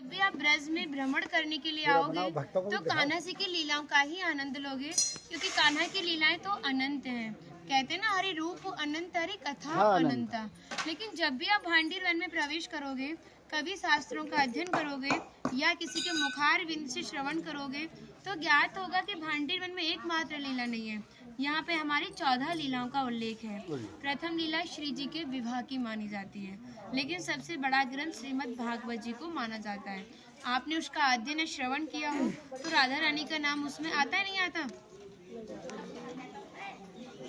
जब भी आप ब्रज में भ्रमण करने के लिए आओगे तो कान्हा जी की लीलाओं का ही आनंद लोगे, क्योंकि कान्हा की लीलाएं तो अनंत हैं। कहते हैं ना, हरि रूप अनंत हरि कथा अनंता। लेकिन जब भी आप भांडीर वन में प्रवेश करोगे, कभी शास्त्रों का अध्ययन करोगे या किसी के मुखार विंद से श्रवण करोगे तो ज्ञात होगा कि भांडीर वन में एकमात्र लीला नहीं है, यहाँ पे हमारी 14 लीलाओं का उल्लेख है। प्रथम लीला श्री जी के विवाह की मानी जाती है, लेकिन सबसे बड़ा ग्रंथ श्रीमद् भागवत जी को माना जाता है। आपने उसका अध्ययन श्रवण किया हो तो राधा रानी का नाम उसमें आता है, नहीं आता?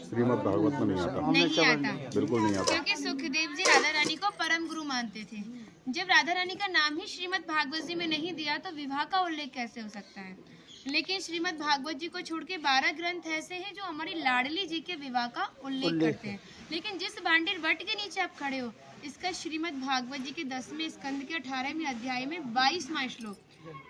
श्रीमद् भागवत में नहीं आता। नहीं आता, बिल्कुल नहीं आता, क्योंकि सुखदेव जी राधा रानी को परम गुरु मानते थे। जब राधा रानी का नाम ही श्रीमद् भागवत जी में नहीं दिया तो विवाह का उल्लेख कैसे हो सकता है? लेकिन श्रीमद् भागवत जी को छोड़ के 12 ग्रंथ ऐसे हैं जो हमारी लाडली जी के विवाह का उल्लेख करते हैं। लेकिन जिस भांडीर वट के नीचे आप खड़े हो, इसका श्रीमद् भागवत जी के 10वें स्कंद के 18वें अध्याय में 22वां श्लोक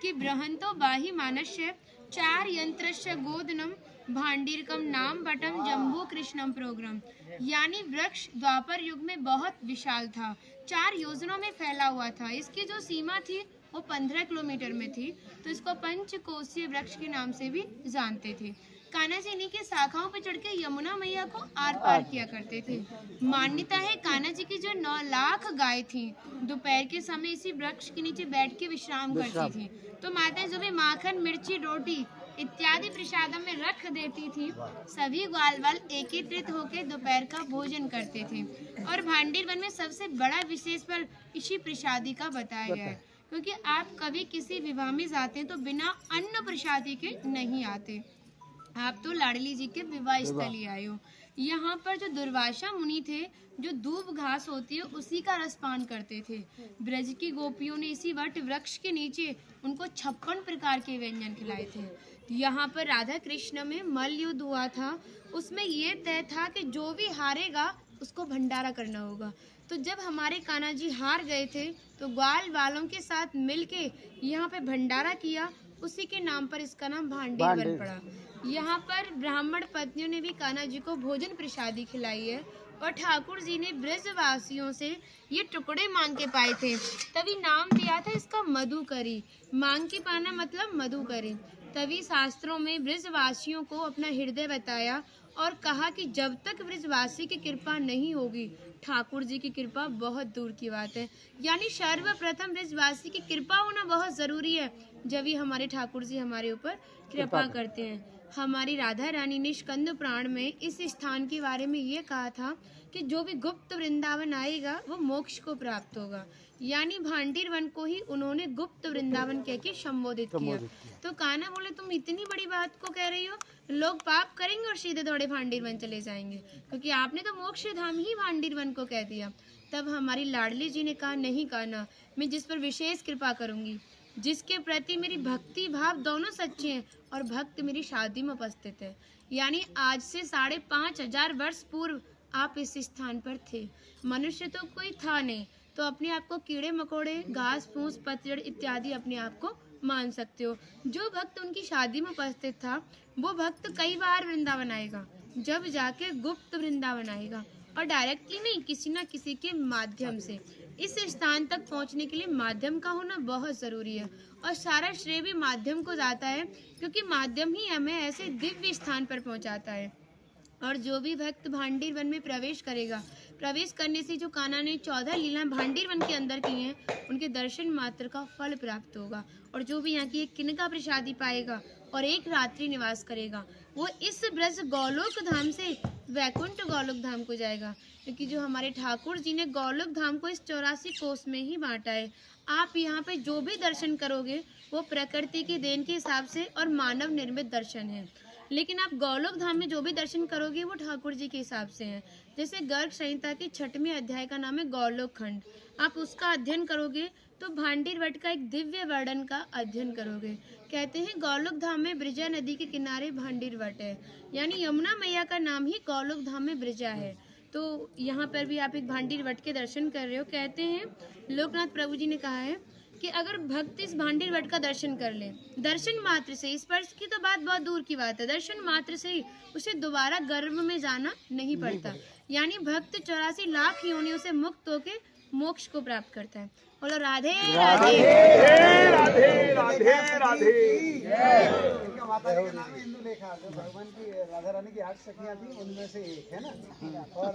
कि बृहंतो बाहि मानस्य 4 यंत्रस्य गोदनम भांडीरकम नाम बटम जम्बू कृष्णम प्रोग्राम, यानी वृक्ष द्वापर युग में बहुत विशाल था, 4 योजनों में फैला हुआ था। इसकी जो सीमा थी वो 15 किलोमीटर में थी, तो इसको पंचकोशीय वृक्ष के नाम से भी जानते थे। कान्हा जी इन्हीं की शाखाओं पर चढ़ के यमुना मैया को आर पार किया करते थे। मान्यता है कान्हा जी की जो 9 लाख गाय थी दोपहर के समय इसी वृक्ष के नीचे बैठ के विश्राम करती थी। तो माता जो भी माखन मिर्ची रोटी इत्यादि प्रसादों में रख देती थी, सभी ग्वाल वाल एकत्रित होकर दोपहर का भोजन करते थे। और भांडीर वन में सबसे बड़ा विशेष फल इसी प्रसादी का बताया गया है, क्योंकि आप कभी किसी विवाह में जाते हैं तो बिना अन्न प्रसादी के नहीं आते। आप तो लाडली जी के विवाह स्थल ही आए हो। यहाँ पर जो दुर्वासा मुनि थे, जो दूब घास होती है उसी का रसपान करते थे। ब्रज की गोपियों ने इसी वट वृक्ष के नीचे उनको 56 प्रकार के व्यंजन खिलाए थे। यहाँ पर राधा कृष्ण में मल्ल युद्ध हुआ था, उसमें ये तय था कि जो भी हारेगा उसको भंडारा करना होगा। तो जब हमारे कान्हा जी हार गए थे तो ग्वाल वालों के साथ मिलके यहाँ पे भंडारा किया, उसी के नाम पर इसका नाम भांडीर वन पड़ा। यहाँ पर ब्राह्मण पत्नियों ने भी कान्हा जी को भोजन प्रसादी खिलाई है, और ठाकुर जी ने ब्रजवासियों से ये टुकड़े मांग के पाए थे, तभी नाम दिया था इसका मधुकरी। मांग के पाना मतलब मधुकरी। तभी शास्त्रों में ब्रजवासियों को अपना हृदय बताया और कहा कि जब तक ब्रजवासी की कृपा नहीं होगी, ठाकुर जी की कृपा बहुत दूर की बात है। यानी सर्वप्रथम ब्रजवासी की कृपा होना बहुत जरूरी है, जब ही हमारे ठाकुर जी हमारे ऊपर कृपा करते हैं। हमारी राधा रानी ने स्कंद पुराण में इस स्थान के बारे में ये कहा था कि जो भी गुप्त वृंदावन आएगा वो मोक्ष को प्राप्त होगा। यानी भांडीर वन को ही उन्होंने गुप्त वृंदावन कह के संबोधित किया। तो कान्हा बोले, तुम इतनी बड़ी बात को कह रही हो, लोग पाप करेंगे और सीधे दौड़े भांडीर वन चले जाएंगे, क्योंकि आपने तो मोक्ष धाम ही भांडीर वन को कह दिया। तब हमारी लाडली जी ने कहा, नहीं कान्हा, मैं जिस पर विशेष कृपा करूंगी, जिसके प्रति मेरी भक्ति भाव दोनों सच्चे हैं और भक्त मेरी शादी में उपस्थित है। यानी आज से 5,500 वर्ष पूर्व आप इस स्थान पर थे। मनुष्य तो कोई था नहीं, तो अपने आप को कीड़े मकोड़े, घास फूस, पतझड़ इत्यादि अपने आप को मान सकते हो। जो भक्त उनकी शादी में उपस्थित था वो भक्त कई बार वृंदावन आएगा, जब जाके गुप्त वृंदावन आएगा, और डायरेक्टली नहीं, किसी ना किसी के माध्यम से। इस स्थान तक पहुंचने के लिए माध्यम का होना बहुत जरूरी है, और सारा श्रेय भी माध्यम को जाता है, क्योंकि माध्यम ही हमें ऐसे दिव्य स्थान पर पहुंचाता है। और जो भी भक्त भांडीर वन में प्रवेश करेगा, प्रवेश करने से जो कान्हा ने 14 लीला भांडीर वन के अंदर की हैं, उनके दर्शन मात्र का फल प्राप्त होगा। और जो भी यहाँ की एक किनका प्रसादी पाएगा और एक रात्रि निवास करेगा, वो इस ब्रज गौलोक धाम से वैकुंठ गौलोक धाम को जाएगा, क्योंकि जो हमारे ठाकुर जी ने गौलोक धाम को इस 84 कोस में ही बांटा है। आप यहाँ पे जो भी दर्शन करोगे वो प्रकृति की देन के हिसाब से और मानव निर्मित दर्शन है, लेकिन आप गौलोक धाम में जो भी दर्शन करोगे वो ठाकुर जी के हिसाब से हैं। जैसे गर्ग संहिता के 6वें अध्याय का नाम है गौलोक खंड, आप उसका अध्ययन करोगे तो भांडीर वट का एक दिव्य वर्णन का अध्ययन करोगे। कहते हैं गौलोक धाम में ब्रजा नदी के किनारे भांडीर वट है, यानी यमुना मैया का नाम ही गौलोक धाम में ब्रजा है। तो यहाँ पर भी आप एक भांडीर वट के दर्शन कर रहे हो। कहते हैं लोकनाथ प्रभु जी ने कहा है कि अगर भक्त इस भांडीर वट का दर्शन कर ले, दर्शन मात्र से, स्पर्श की तो बात बहुत दूर की बात है, दर्शन मात्र से ही उसे दोबारा गर्भ में जाना नहीं पड़ता। यानी भक्त 84 लाख योनियों से मुक्त होकर मोक्ष को प्राप्त करता है। बोलो राधे राधे। राधे राधे। इनका माता जी का नाम है इंदुलेखा, जो भगवान की राधा रानी की 8 सखियां थी उनमें से एक है ना। और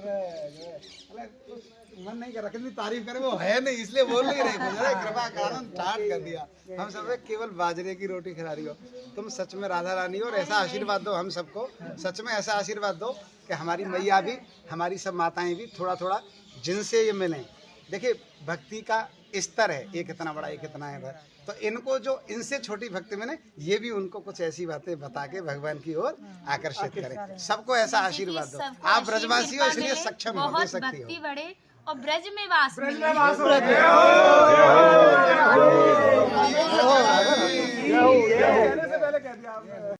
मन नहीं कर रहा कितनी तारीफ करे, वो है नहीं इसलिए बोल नहीं रही, कृपा कारण स्टार्ट कर दिया। हम सब केवल बाजरे की रोटी खिला रही हो, तुम सच में राधा रानी हो। और ऐसा आशीर्वाद दो हम सबको, सच में ऐसा आशीर्वाद दो कि हमारी मैया भी, हमारी सब माताएं भी थोड़ा थोड़ा जिनसे ये मिलें। देखिए भक्ति का स्तर है, एक इतना बड़ा एक इतना है, तो इनको जो इनसे छोटी भक्ति में ने, ये भी उनको कुछ ऐसी बातें बता के भगवान की ओर आकर्षित करें। सबको ऐसा आशीर्वाद दो। आप ब्रजवासी हो इसलिए सक्षम हो, दे सकती हो। भक्ति बढ़े और ब्रज में वास मिले। कहने से पहले कह दिया आपने।